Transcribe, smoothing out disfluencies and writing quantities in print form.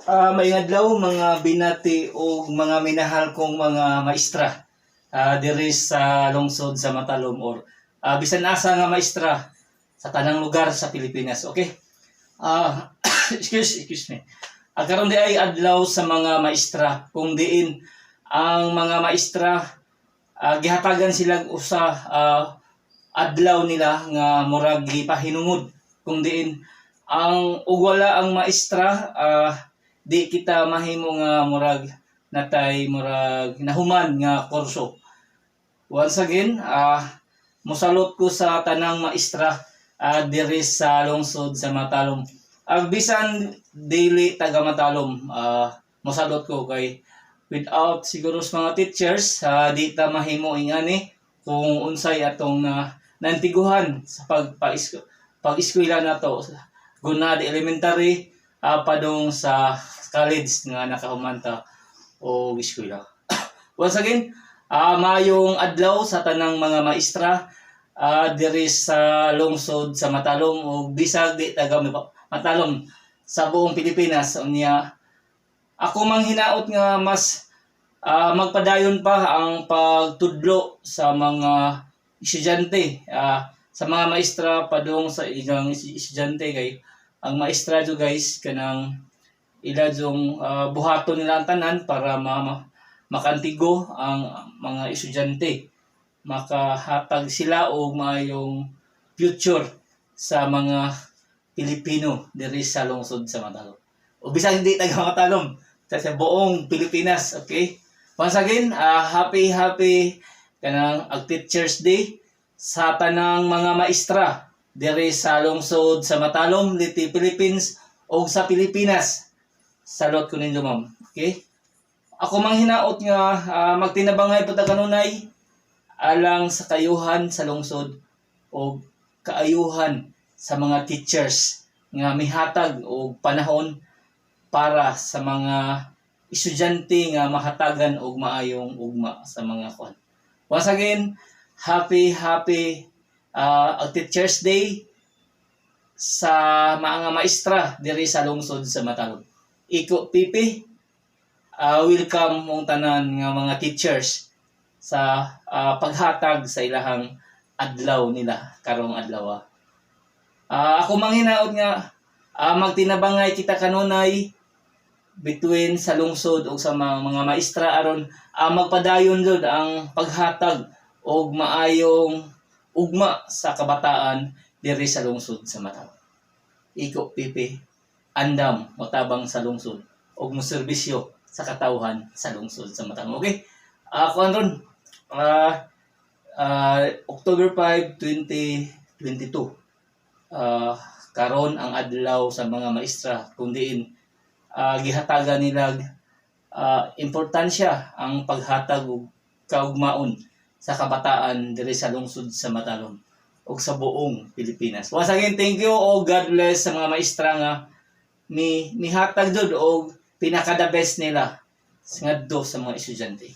Maayong adlaw mga binati o mga minahal kong mga maestra diri sa lungsod sa Matalom or bisan asa nga maestra sa tanang lugar sa Pilipinas. Okay? Excuse me. Karon di ay adlaw sa mga maestra kung diin ang mga maestra gihatagan sila usa adlaw nila nga murag gipahinungod kung diin ang ugwala ang maestra di kita mahimo nga murag natay murag nahuman nga kurso. Once again, mosalot ko sa tanang maestra diri sa lungsod sa Matalom. Bisan daily taga Matalom, mosalot ko kay without siguro sa mga teachers, di ta mahimo ingani kung unsay atong nantiguhan sa pag-eskwela nato. Guna di elementary padung sa college nga nakahumanta o eskwela. Once again, mayong adlaw sa tanang mga maestra diri sa lungsod sa Matalom o bisag di taga Matalom sa buong Pilipinas. Unya ako mang hinaot nga mas magpadayon pa ang pagtudlo sa mga estudyante, sa mga maestra padung sa ilang estudyante kay ang maestra jo guys kanang ila jong buhaton nila ang tanan para makantigo ang mga estudyante, makahatag sila og maayong future sa mga Pilipino diri sa lungsod sa Matalom. O bisan hindi taga Matalom, sa buong Pilipinas, okay? Once again, happy kanang Teachers Day sa tanang mga maestra diri sa lungsod sa Matalom, Liti, Philippines o sa Pilipinas. Salot ko ninyo, ma'am. Okay? Ako mang hinaot nga magtinabangay po ta kanunay alang sa kayuhan sa lungsod o kaayuhan sa mga teachers nga mihatag og panahon para sa mga estudyante nga mahatagan og maayong ugma sa mga kwan. Once again, happy Teachers Day sa mga maestra diri sa lungsod sa Matalom. Iko pipi, welcome mong tanan nga mga teachers sa paghatag sa ilahang adlaw nila karong adlaw. Ako manghinaot nga magtinabangay kita kanunay between sa lungsod o sa mga maestra aron magpadayon jud ang paghatag og maayong ugma sa kabataan diri sa lungsod sa Matalom. Iko pipi, andam motabang sa lungsod ug moserbisyo sa katawhan sa lungsod sa Matalom. Okay? Karon October 5, 2022. Karon ang adlaw sa mga maestra kung diin gihatagan nila importansya ang paghatag og kaugmaon sa kabataan diri sa lungsod sa Matalom ug sa buong Pilipinas. Once again, thank you o God bless sa mga maestra nga mihatag jud og pinaka the best nila ngadto sa mga estudyante.